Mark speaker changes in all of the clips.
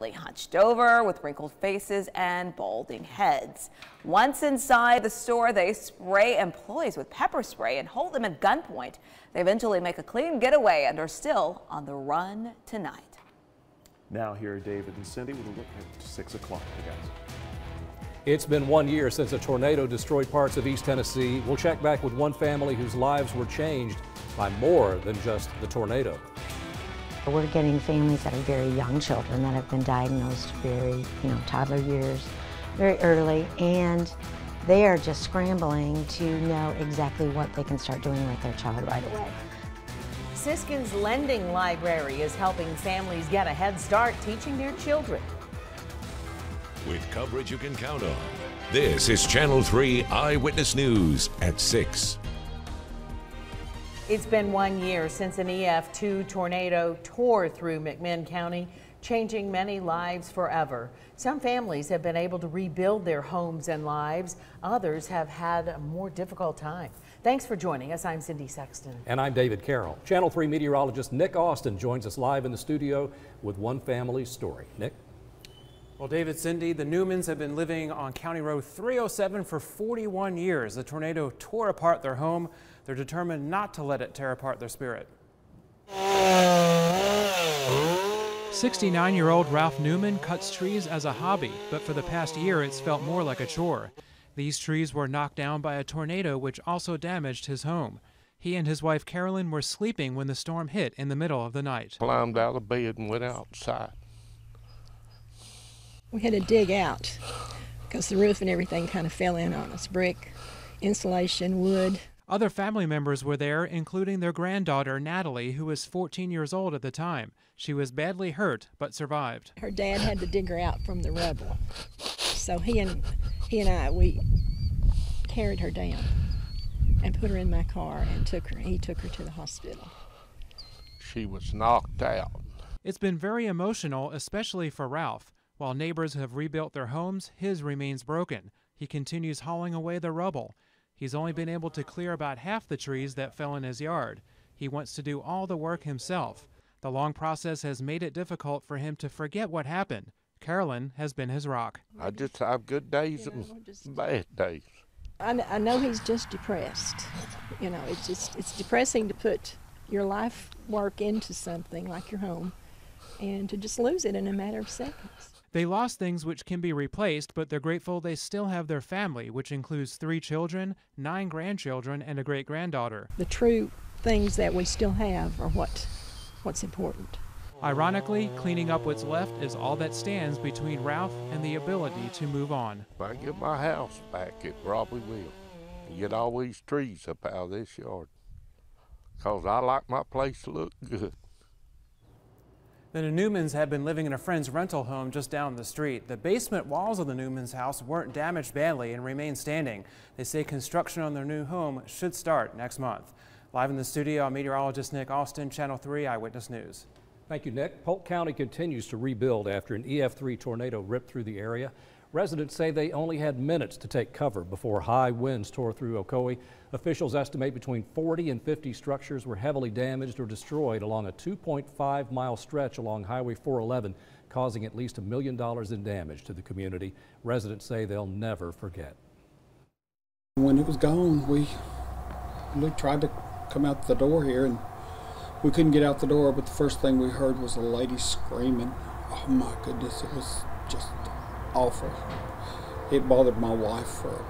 Speaker 1: frequently hunched over with wrinkled faces and balding heads. Once inside the store, they spray employees with pepper spray and hold them at gunpoint. They eventually make a clean getaway and are still on the run tonight.
Speaker 2: Now here are David and Cindy with a look at 6 o'clock, guys.
Speaker 3: It's been 1 year since a tornado destroyed parts of East Tennessee. We'll check back with one family whose lives were changed by more than just the tornado.
Speaker 4: We're getting families that are very young children that have been diagnosed very, toddler years, very early, and they are just scrambling to know exactly what they can start doing with their child right away.
Speaker 5: Siskin's Lending Library is helping families get a head start teaching their children.
Speaker 6: With coverage you can count on, this is Channel 3 Eyewitness News at 6.
Speaker 5: It's been 1 year since an EF2 tornado tore through McMinn County, changing many lives forever. Some families have been able to rebuild their homes and lives. Others have had a more difficult time. Thanks for joining us. I'm Cindy Sexton.
Speaker 3: And I'm David Carroll. Channel 3 meteorologist Nick Austin joins us live in the studio with one family's story. Nick?
Speaker 7: Well, David, Cindy, the Newmans have been living on County Road 307 for 41 years. The tornado tore apart their home. They're determined not to let it tear apart their spirit. 69-year-old Ralph Newman cuts trees as a hobby, but for the past year it's felt more like a chore. These trees were knocked down by a tornado which also damaged his home. He and his wife Carolyn were sleeping when the storm hit in the middle of the night.
Speaker 8: Climbed out of bed and went outside.
Speaker 9: We had to dig out because the roof and everything kind of fell in on us. Brick, insulation, wood.
Speaker 7: Other family members were there, including their granddaughter, Natalie, who was 14 years old at the time. She was badly hurt, but survived.
Speaker 9: Her dad had to dig her out from the rubble. So he and I, we carried her down and put her in my car and he took her to the hospital.
Speaker 8: She was knocked out.
Speaker 7: It's been very emotional, especially for Ralph. While neighbors have rebuilt their homes, his remains broken. He continues hauling away the rubble. He's only been able to clear about half the trees that fell in his yard. He wants to do all the work himself. The long process has made it difficult for him to forget what happened. Carolyn has been his rock.
Speaker 8: I just have good days and bad days.
Speaker 9: I know he's just depressed. It's depressing to put your life work into something like your home and to just lose it in a matter of seconds.
Speaker 7: They lost things which can be replaced, but they're grateful they still have their family, which includes 3 children, 9 grandchildren, and a great-granddaughter.
Speaker 9: The true things that we still have are what's important.
Speaker 7: Ironically, cleaning up what's left is all that stands between Ralph and the ability to move on.
Speaker 8: If I get my house back, it probably will. Get all these trees up out of this yard, because I like my place to look good.
Speaker 7: The Newmans had been living in a friend's rental home just down the street. The basement walls of the Newmans' house weren't damaged badly and remain standing. They say construction on their new home should start next month. Live in the studio, I'm meteorologist Nick Austin, Channel 3 Eyewitness News.
Speaker 3: Thank you, Nick. Polk County continues to rebuild after an EF3 tornado ripped through the area. Residents say they only had minutes to take cover before high winds tore through Ocoee. Officials estimate between 40 and 50 structures were heavily damaged or destroyed along a 2.5-mile stretch along Highway 411, causing at least $1 million in damage to the community. Residents say they'll never forget.
Speaker 10: When it was gone, we tried to come out the door here and we couldn't get out the door, but the first thing we heard was a lady screaming. Oh my goodness, it was just awful. It bothered my wife for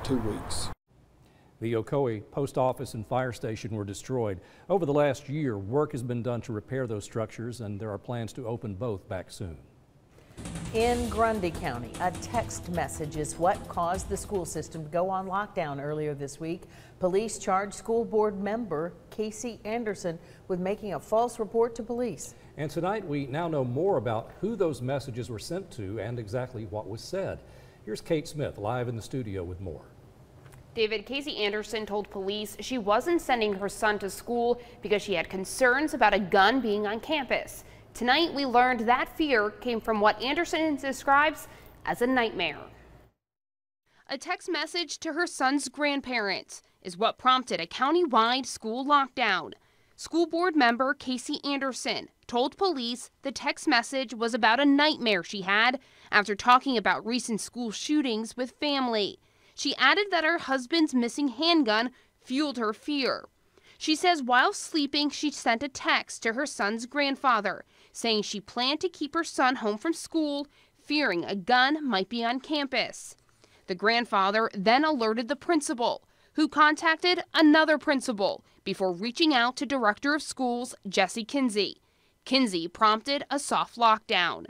Speaker 10: 2 weeks.
Speaker 3: The Ocoee post office and fire station were destroyed. Over the last year, work has been done to repair those structures, and there are plans to open both back soon.
Speaker 5: In Grundy County, a text message is what caused the school system to go on lockdown earlier this week. Police charged school board member Casey Anderson with making a false report to police.
Speaker 3: And tonight we now know more about who those messages were sent to and exactly what was said. Here's Kate Smith live in the studio with more.
Speaker 11: David, Casey Anderson told police she wasn't sending her son to school because she had concerns about a gun being on campus. Tonight we learned that fear came from what Anderson describes as a nightmare. A text message to her son's grandparents is what prompted a county-wide school lockdown. School board member Casey Anderson told police the text message was about a nightmare she had after talking about recent school shootings with family. She added that her husband's missing handgun fueled her fear. She says while sleeping, she sent a text to her son's grandfather saying she planned to keep her son home from school, fearing a gun might be on campus. The grandfather then alerted the principal, who contacted another principal before reaching out to Director of Schools Jesse Kinsey. Kinsey prompted a soft lockdown.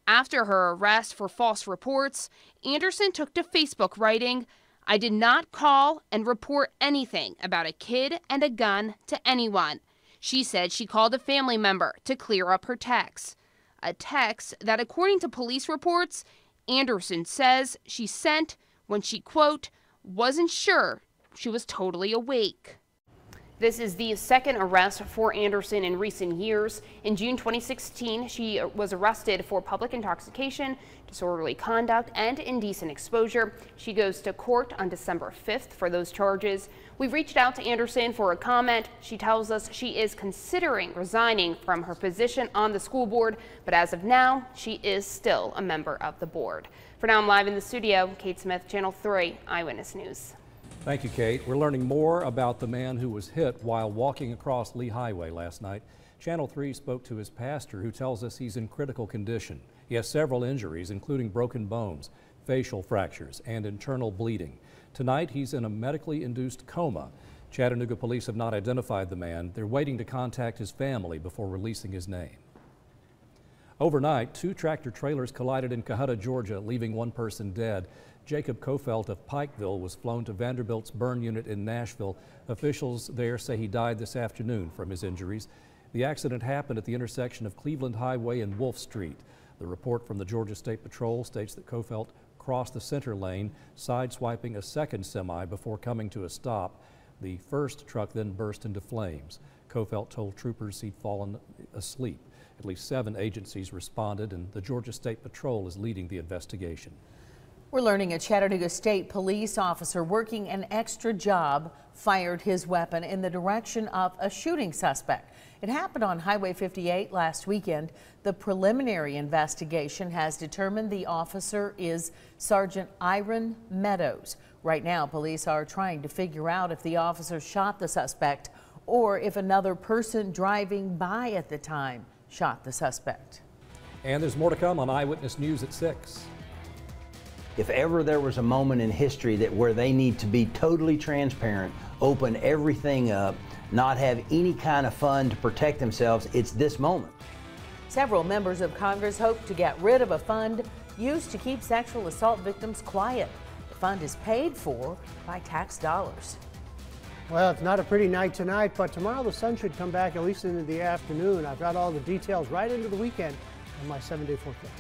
Speaker 11: After her arrest for false reports, Anderson took to Facebook writing, "I did not call and report anything about a kid and a gun to anyone." She said she called a family member to clear up her text. A text that, according to police reports, Anderson says she sent when she, quote, wasn't sure she was totally awake. This is the second arrest for Anderson in recent years. In June 2016, she was arrested for public intoxication, disorderly conduct, and indecent exposure. She goes to court on December 5th for those charges. We've reached out to Anderson for a comment. She tells us she is considering resigning from her position on the school board, but as of now, she is still a member of the board. For now, I'm live in the studio. Kate Smith, Channel 3 Eyewitness News.
Speaker 3: Thank you, Kate. We're learning more about the man who was hit while walking across Lee Highway last night. Channel 3 spoke to his pastor, who tells us he's in critical condition. He has several injuries, including broken bones, facial fractures, and internal bleeding. Tonight, he's in a medically induced coma. Chattanooga police have not identified the man. They're waiting to contact his family before releasing his name. Overnight, 2 tractor trailers collided in Cohutta, Georgia, leaving 1 person dead. Jacob Kofelt of Pikeville was flown to Vanderbilt's burn unit in Nashville. Officials there say he died this afternoon from his injuries. The accident happened at the intersection of Cleveland Highway and Wolf Street. The report from the Georgia State Patrol states that Kofelt crossed the center lane, sideswiping a second semi before coming to a stop. The first truck then burst into flames. Kofelt told troopers he'd fallen asleep. At least 7 agencies responded, and the Georgia State Patrol is leading the investigation.
Speaker 5: We're learning a Chattanooga State police officer working an extra job fired his weapon in the direction of a shooting suspect. It happened on Highway 58 last weekend. The preliminary investigation has determined the officer is Sergeant Heron Meadows. Right now, police are trying to figure out if the officer shot the suspect or if another person driving by at the time shot the suspect.
Speaker 3: And there's more to come on Eyewitness News at 6.
Speaker 12: If ever there was a moment in history where they need to be totally transparent, open everything up, not have any kind of fund to protect themselves, it's this moment.
Speaker 5: Several members of Congress hope to get rid of a fund used to keep sexual assault victims quiet. The fund is paid for by tax dollars.
Speaker 13: Well, it's not a pretty night tonight, but tomorrow the sun should come back at least into the afternoon. I've got all the details right into the weekend on my 7-day forecast.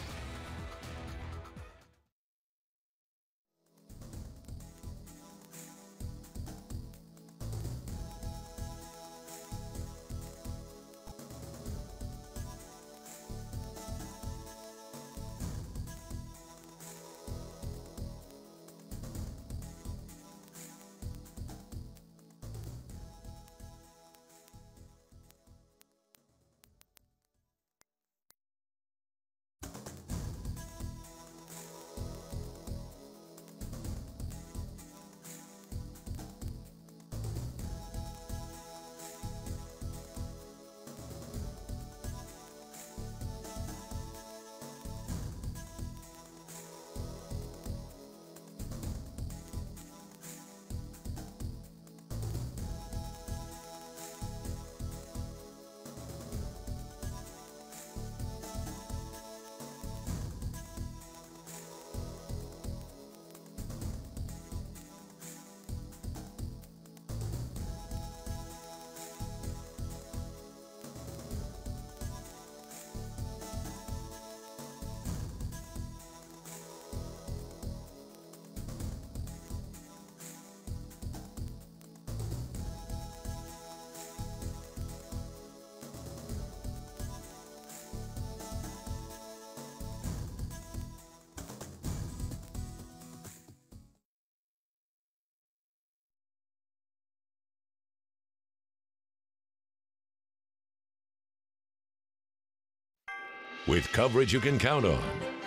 Speaker 6: with coverage you can count on.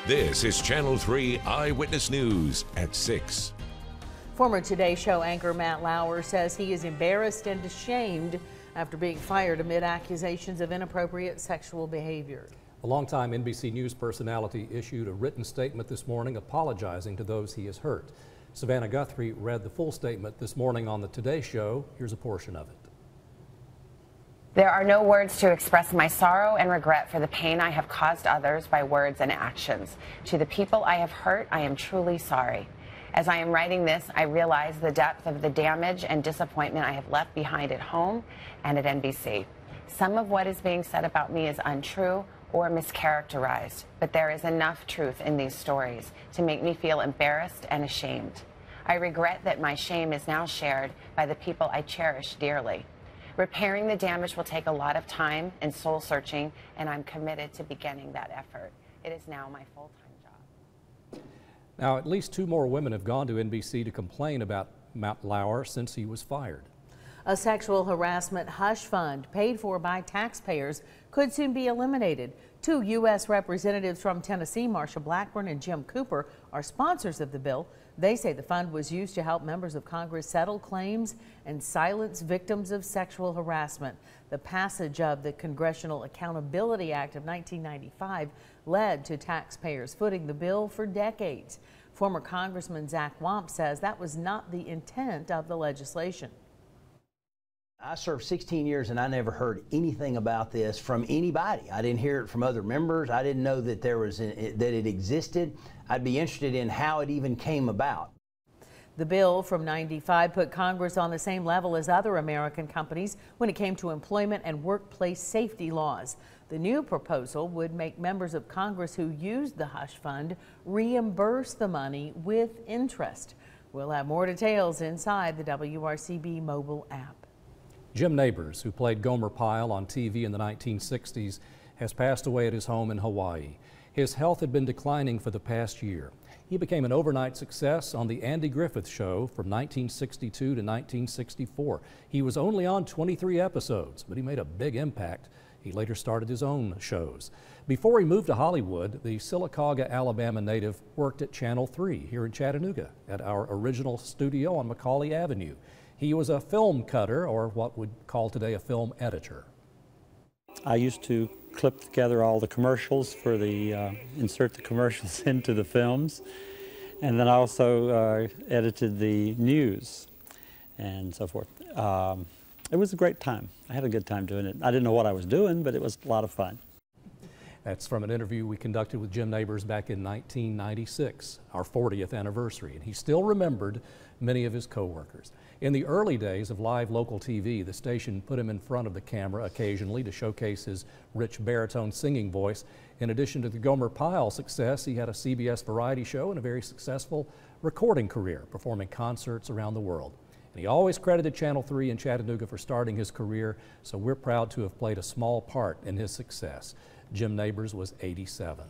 Speaker 6: This is Channel 3 Eyewitness News at 6.
Speaker 5: Former Today Show anchor Matt Lauer says he is embarrassed and ashamed after being fired amid accusations of inappropriate sexual behavior.
Speaker 3: A longtime NBC News personality issued a written statement this morning apologizing to those he has hurt. Savannah Guthrie read the full statement this morning on the Today Show. Here's a portion of it.
Speaker 14: There are no words to express my sorrow and regret for the pain I have caused others by words and actions. To the people I have hurt, I am truly sorry. As I am writing this, I realize the depth of the damage and disappointment I have left behind at home and at NBC. Some of what is being said about me is untrue or mischaracterized, but there is enough truth in these stories to make me feel embarrassed and ashamed. I regret that my shame is now shared by the people I cherish dearly. Repairing the damage will take a lot of time and soul searching, and I'm committed to beginning that effort. It is now my full-time job.
Speaker 3: Now, at least 2 more women have gone to NBC to complain about Matt Lauer since he was fired.
Speaker 5: A sexual harassment hush fund paid for by taxpayers could soon be eliminated. 2 U.S. representatives from Tennessee, Marsha Blackburn and Jim Cooper, are sponsors of the bill. They say the fund was used to help members of Congress settle claims and silence victims of sexual harassment. The passage of the Congressional Accountability Act of 1995 led to taxpayers footing the bill for decades. Former Congressman Zach Wamp says that was not the intent of the legislation.
Speaker 12: I served 16 years and I never heard anything about this from anybody. I didn't hear it from other members. I didn't know that that it existed. I'd be interested in how it even came about.
Speaker 5: The bill from '95 put Congress on the same level as other American companies when it came to employment and workplace safety laws. The new proposal would make members of Congress who used the hush fund reimburse the money with interest. We'll have more details inside the WRCB mobile app.
Speaker 3: Jim Nabors, who played Gomer Pyle on TV in the 1960s, has passed away at his home in Hawaii. His health had been declining for the past year. He became an overnight success on The Andy Griffith Show from 1962 to 1964. He was only on 23 episodes, but he made a big impact. He later started his own shows. Before he moved to Hollywood, the Sylacauga, Alabama native worked at Channel 3 here in Chattanooga at our original studio on Macaulay Avenue. He was a film cutter, or what we'd call today a film editor.
Speaker 15: I used to clip together all the commercials for the, insert the commercials into the films. And then I also edited the news and so forth. It was a great time. I had a good time doing it. I didn't know what I was doing, but it was a lot of fun.
Speaker 3: That's from an interview we conducted with Jim Nabors back in 1996, our 40th anniversary, and he still remembered many of his co-workers. In the early days of live local TV, the station put him in front of the camera occasionally to showcase his rich baritone singing voice. In addition to the Gomer Pyle success, he had a CBS variety show and a very successful recording career, performing concerts around the world. And he always credited Channel 3 in Chattanooga for starting his career, so we're proud to have played a small part in his success. Jim Nabors was 87.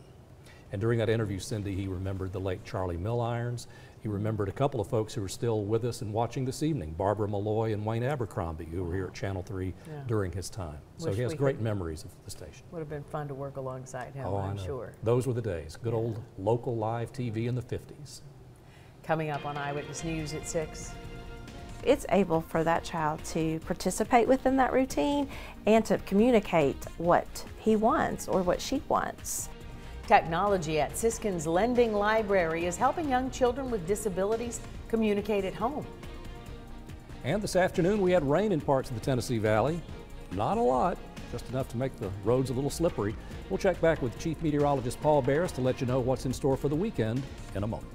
Speaker 3: And during that interview, Cindy, he remembered the late Charlie Millirons. He remembered a couple of folks who are still with us and watching this evening, Barbara Malloy and Wayne Abercrombie, who were here at Channel 3 during his time. So he has great memories of the station.
Speaker 5: Would have been fun to work alongside him,
Speaker 3: Oh,
Speaker 5: I'm sure.
Speaker 3: Those were the days. Good old local live TV in the 50s.
Speaker 5: Coming up on Eyewitness News at 6.
Speaker 16: It's able for that child to participate within that routine and to communicate what he wants or what she wants.
Speaker 5: Technology at Siskin's Lending Library is helping young children with disabilities communicate at home.
Speaker 3: And this afternoon we had rain in parts of the Tennessee Valley. Not a lot, just enough to make the roads a little slippery. We'll check back with Chief Meteorologist Paul Baris to let you know what's in store for the weekend in a moment.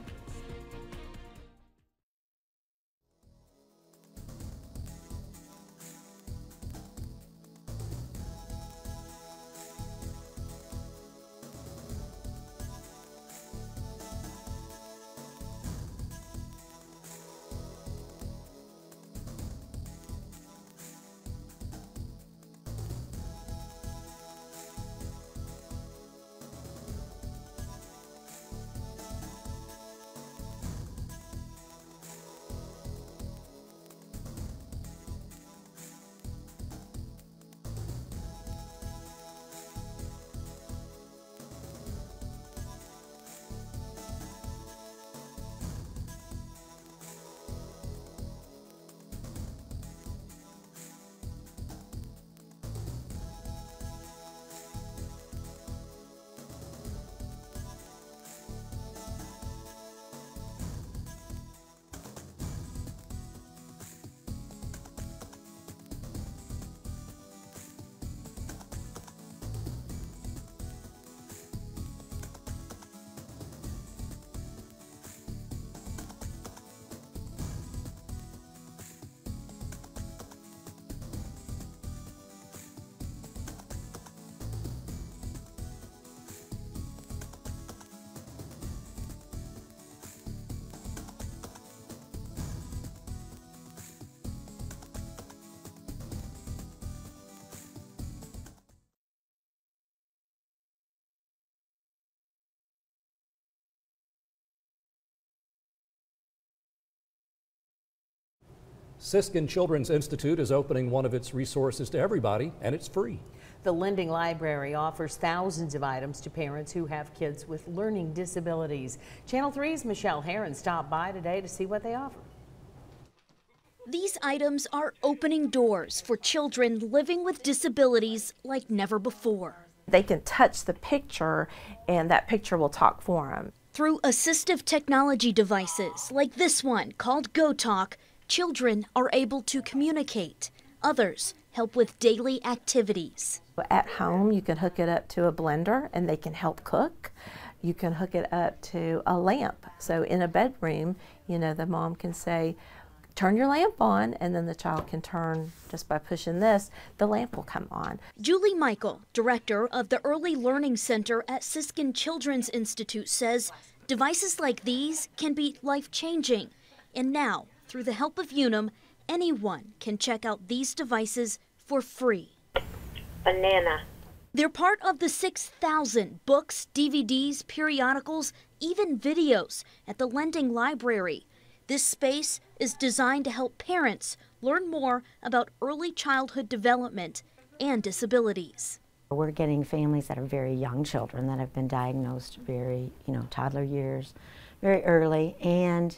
Speaker 3: Siskin Children's Institute is opening one of its resources to everybody, and it's free.
Speaker 5: The Lending Library offers thousands of items to parents who have kids with learning disabilities. Channel 3's Michelle Heron stopped by today to see what they offer.
Speaker 17: These items are opening doors for children living with disabilities like never before.
Speaker 16: They can touch the picture and that picture will talk for them.
Speaker 17: Through assistive technology devices like this one called GoTalk, children are able to communicate. Others help with daily activities.
Speaker 16: At home, you can hook it up to a blender and they can help cook. You can hook it up to a lamp. So in a bedroom, you know, the mom can say, turn your lamp on, and then the child can turn, just by pushing this, the lamp will come on.
Speaker 17: Julie Michael, director of the Early Learning Center at Siskin Children's Institute, says devices like these can be life-changing. And now, through the help of Unum, anyone can check out these devices for free.
Speaker 4: Banana.
Speaker 17: They're part of the 6,000 books, DVDs, periodicals, even videos at the Lending Library. This space is designed to help parents learn more about early childhood development and disabilities.
Speaker 4: We're getting families that are very young children that have been diagnosed very, toddler years, very early, and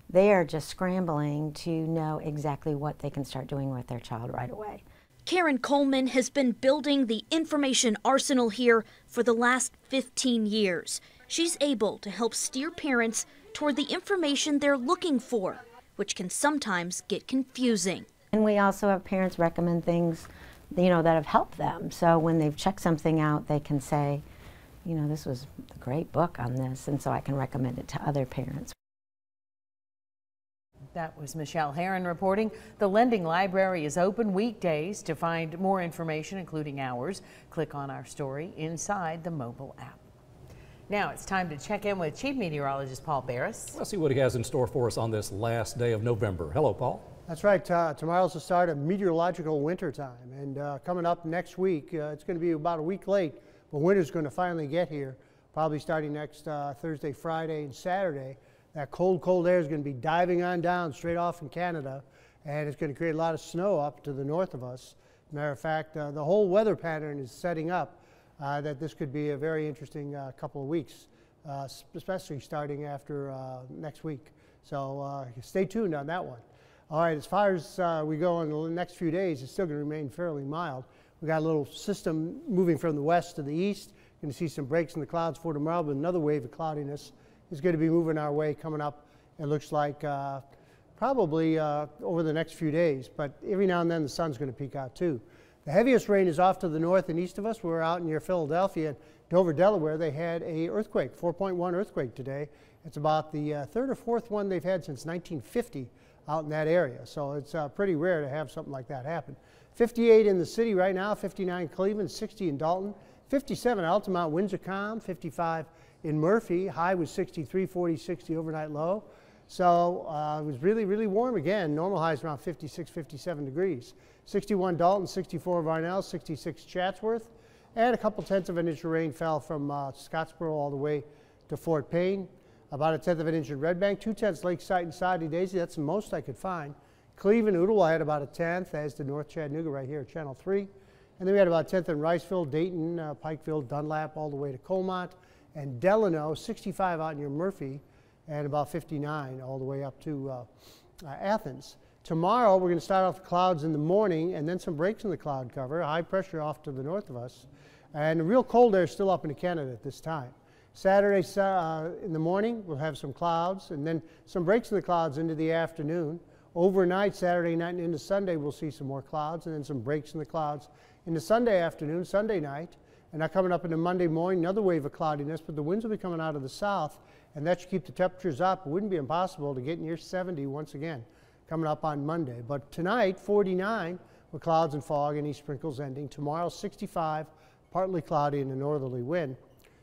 Speaker 4: they are just scrambling to know exactly what they can start doing with their child right away.
Speaker 17: Karen Coleman has been building the information arsenal here for the last 15 years. She's able to help steer parents toward the information they're looking for, which can sometimes get confusing.
Speaker 4: And we also have parents recommend things, that have helped them. So when they've checked something out, they can say, this was a great book on this, and so I can recommend it to other parents.
Speaker 5: That was Michelle Heron reporting. The Lending Library is open weekdays. To find more information, including hours, click on our story inside the mobile app. Now it's time to check in with Chief Meteorologist Paul Baris.
Speaker 3: Let's see what he has in store for us on this last day of November. Hello, Paul.
Speaker 13: That's right. Tomorrow's the start of meteorological winter time, and coming up next week, it's going to be about a week late, but winter's going to finally get here, probably starting next Thursday, Friday, and Saturday. That cold air is going to be diving on down straight off from Canada, and it's going to create a lot of snow up to the north of us. Matter of fact, the whole weather pattern is setting up that this could be a very interesting couple of weeks, especially starting after next week. So stay tuned on that one. All right, as far as we go in the next few days, it's still going to remain fairly mild. We got a little system moving from the west to the east. You're going to see some breaks in the clouds for tomorrow, but another wave of cloudiness is going to be moving our way coming up, it looks like, probably over the next few days. But every now and then the sun's going to peek out too. The heaviest rain is off to the north and east of us. We're out near Philadelphia and Dover, Delaware. They had a earthquake, 4.1 earthquake today. It's about the third or fourth one they've had since 1950 out in that area. So it's pretty rare to have something like that happen. 58 in the city right now, 59 Cleveland, 60 in Dalton, 57 Altamont, winds are calm, 55 in Murphy, high was 63, 40, 60 overnight low. So it was really, really warm again. Normal highs around 56, 57 degrees. 61 Dalton, 64 Varnell, 66 Chatsworth, and a couple tenths of an inch of rain fell from Scottsboro all the way to Fort Payne. About a tenth of an inch in Red Bank, 2/10 Lakeside and Soddy Daisy. That's the most I could find. Cleveland, Ooltewah had about a tenth, as did North Chattanooga right here at Channel 3. And then we had about a tenth in Riceville, Dayton, Pikeville, Dunlap, all the way to Colmont. And Delano, 65 out near Murphy, and about 59 all the way up to Athens. Tomorrow, we're going to start off the clouds in the morning, and then some breaks in the cloud cover, high pressure off to the north of us. And the real cold air is still up into Canada at this time. Saturday in the morning, we'll have some clouds, and then some breaks in the clouds into the afternoon. Overnight, Saturday night and into Sunday, we'll see some more clouds, and then some breaks in the clouds into Sunday afternoon, Sunday night. And now coming up into Monday morning, another wave of cloudiness, but the winds will be coming out of the south, and that should keep the temperatures up. It wouldn't be impossible to get near 70 once again coming up on Monday. But tonight, 49 with clouds and fog and east sprinkles ending. Tomorrow, 65, partly cloudy and a northerly wind.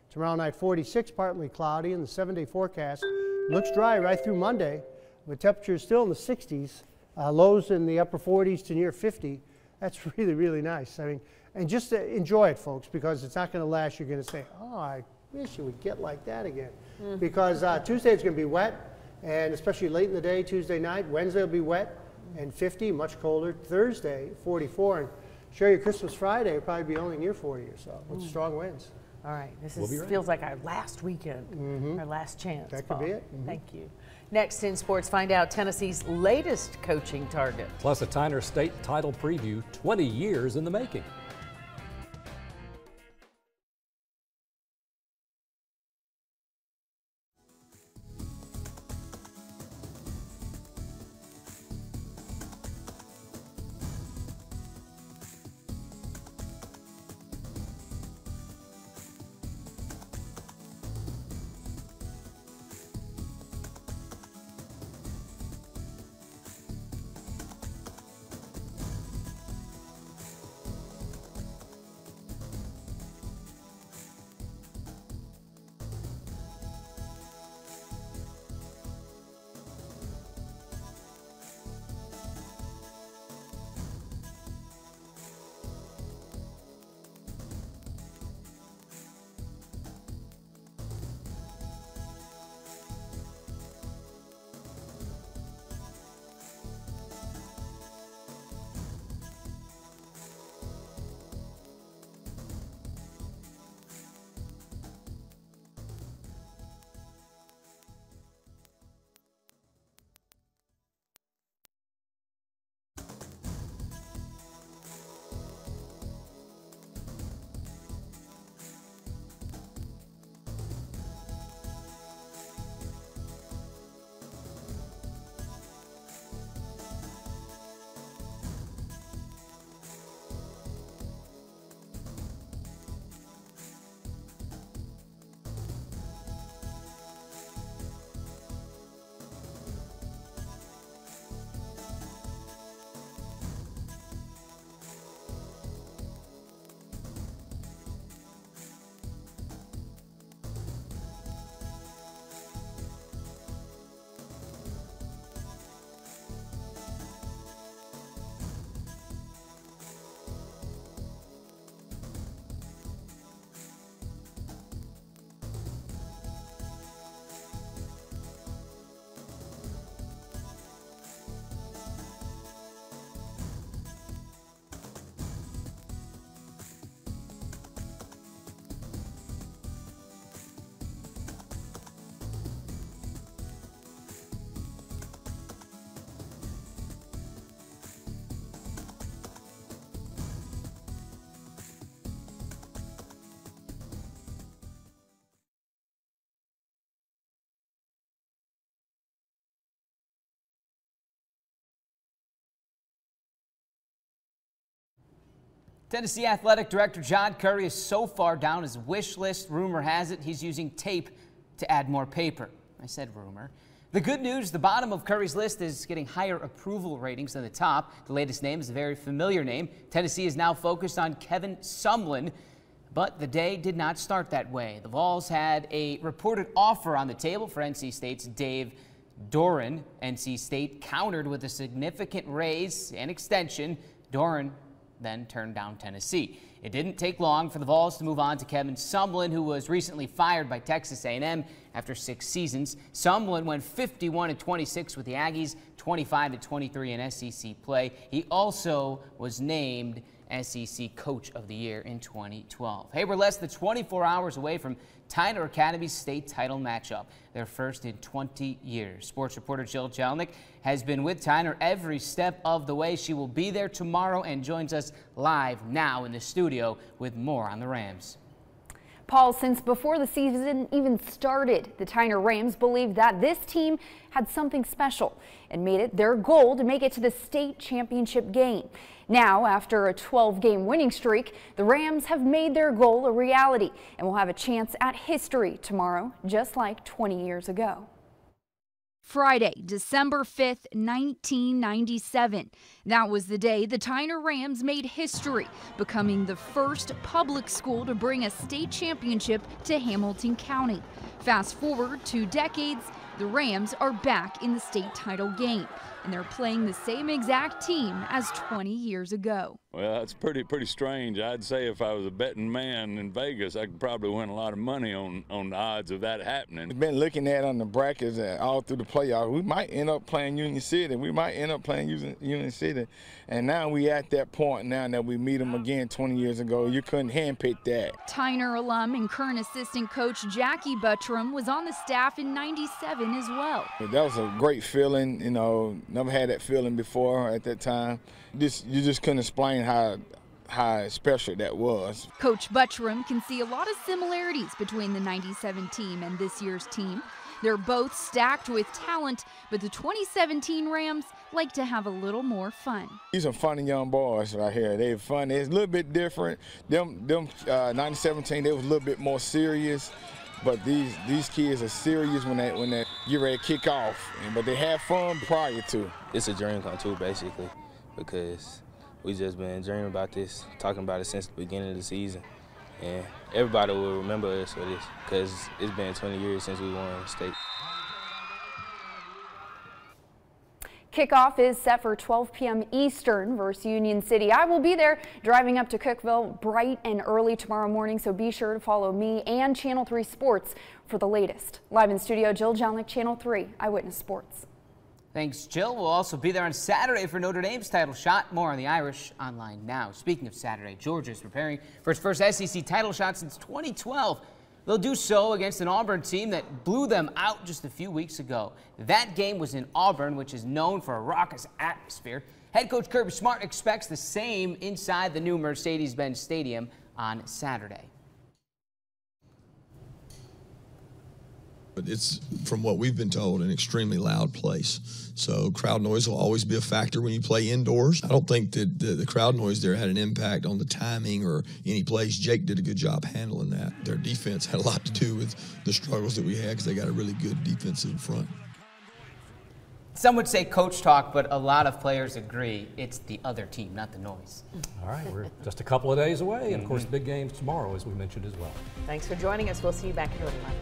Speaker 13: Tomorrow night, 46, partly cloudy, and the 7-day forecast looks dry right through Monday, with temperatures still in the 60s, lows in the upper 40s to near 50. That's really, really nice. I mean, and just enjoy it, folks, because it's not going to last. You're going to say, oh, I wish it would get like that again. Because Tuesday it's going to be wet, and especially late in the day, Tuesday night. Wednesday will be wet. and 50, much colder. Thursday, 44. And share your Christmas Friday will probably be only near 40 or so with strong winds.
Speaker 5: All right, this
Speaker 13: We'll
Speaker 5: feels like our last weekend, our last chance.
Speaker 13: That
Speaker 5: Paul.
Speaker 13: could be it.
Speaker 5: Thank you. Next in sports, find out Tennessee's latest coaching target.
Speaker 3: Plus a Tyner State title preview, 20 years in the making.
Speaker 18: Tennessee Athletic Director John Currie is so far down his wish list, rumor has it he's using tape to add more paper. I said rumor. The good news, the bottom of Currie's list is getting higher approval ratings than the top. The latest name is a very familiar name. Tennessee is now focused on Kevin Sumlin, but the day did not start that way. The Vols had a reported offer on the table for NC State's Dave Doran. NC State countered with a significant raise and extension. Doran then turned down Tennessee. It didn't take long for the Vols to move on to Kevin Sumlin, who was recently fired by Texas A&M after 6 seasons. Sumlin went 51-26 with the Aggies, 25-23 in SEC play. He also was named SEC Coach of the Year in 2012. Hey, we're less than 24 hours away from Tyner Academy's state title matchup, their first in 20 years. Sports reporter Jill Jelnick has been with Tyner every step of the way. She will be there tomorrow and joins us live now in the studio with more on the Rams.
Speaker 19: Paul, since before the season even started, the Tyner Rams believed that this team had something special and made it their goal to make it to the state championship game. Now, after a 12-game winning streak, the Rams have made their goal a reality and will have a chance at history tomorrow, just like 20 years ago.
Speaker 20: Friday, December 5th, 1997. That was the day the Tyner Rams made history, becoming the first public school to bring a state championship to Hamilton County. Fast forward 2 decades, the Rams are back in the state title game, and they're playing the same exact team as 20 years ago.
Speaker 21: Well, that's pretty strange. I'd say if I was a betting man in Vegas, I could probably win a lot of money on the odds of that happening.
Speaker 22: We've been looking at on the brackets and all through the playoffs. We might end up playing Union City. We might end up playing Union City. And now we at that point now that we meet them again 20 years ago. You couldn't handpick that.
Speaker 20: Tyner alum and current assistant coach Jackie Buttram was on the staff in '97 as well.
Speaker 22: That was a great feeling. You know, never had that feeling before at that time. You just couldn't explain how special that was.
Speaker 20: Coach Buttram can see a lot of similarities between the '97 team and this year's team. They're both stacked with talent, but the 2017 Rams like to have a little more fun.
Speaker 22: These are funny young boys right here. They're fun. It's a little bit different. Them 2017, they was a little bit more serious. But these kids are serious when they get ready to kick off. But they have fun prior to.
Speaker 23: It's a dream come true, basically, because we just been dreaming about this, talking about it since the beginning of the season. And everybody will remember us for this, because it's been 20 years since we won the state.
Speaker 19: Kickoff is set for 12 p.m. Eastern versus Union City. I will be there driving up to Cookeville bright and early tomorrow morning, so be sure to follow me and Channel 3 Sports for the latest. Live in studio, Jill Jelnick, Channel 3 Eyewitness Sports.
Speaker 18: Thanks, Jill. We'll also be there on Saturday for Notre Dame's title shot. More on the Irish online now. Speaking of Saturday, Georgia's preparing for its first SEC title shot since 2012. They'll do so against an Auburn team that blew them out just a few weeks ago. That game was in Auburn, which is known for a raucous atmosphere. Head coach Kirby Smart expects the same inside the new Mercedes-Benz Stadium on Saturday.
Speaker 24: But it's, from what we've been told, an extremely loud place. So crowd noise will always be a factor when you play indoors. I don't think that the crowd noise there had an impact on the timing or any plays. Jake did a good job handling that. Their defense had a lot to do with the struggles that we had because they got a really good defensive front.
Speaker 18: Some would say coach talk, but a lot of players agree it's the other team, not the noise.
Speaker 3: All right, we're just a couple of days away, and of course, big games tomorrow, as we mentioned as well.
Speaker 5: Thanks for joining us. We'll see you back here at 11.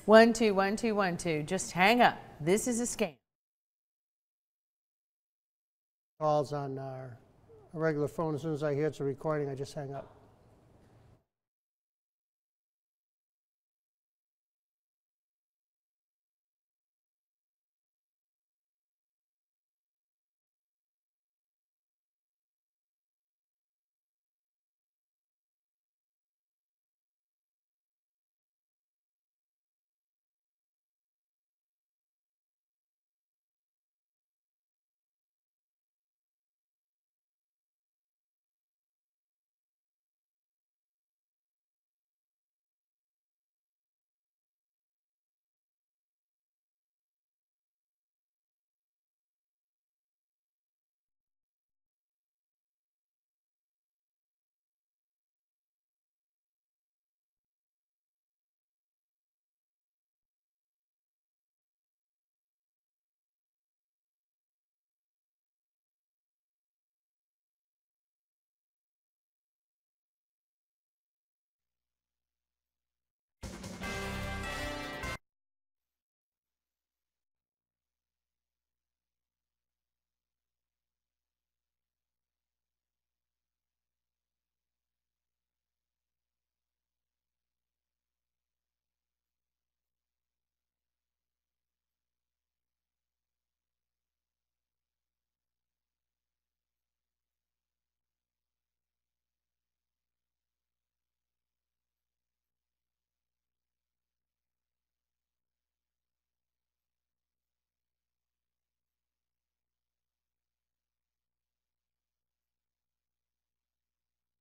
Speaker 5: 121212. Just hang up. This is a scam.
Speaker 13: Calls on our regular phone. As soon as I hear it's a recording, I just hang up.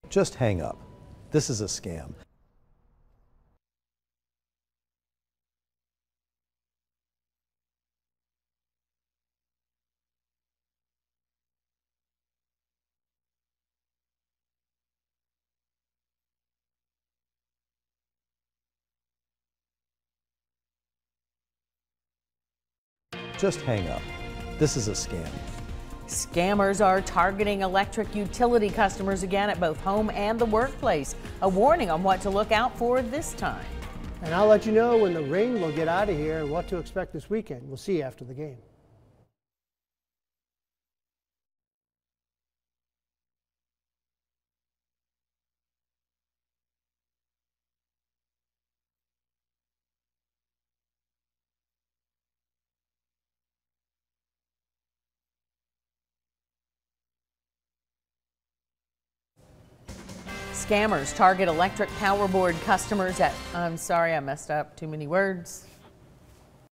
Speaker 1: Just hang up. This is a scam. Just hang up. This is a scam.
Speaker 5: Scammers are targeting electric utility customers again at both home and the workplace. A warning on what to look out for this time.
Speaker 13: And I'll let you know when the rain will get out of here and what to expect this weekend. We'll see you after the game.
Speaker 5: Scammers target electric power board customers at, I'm sorry, I messed up, too many words.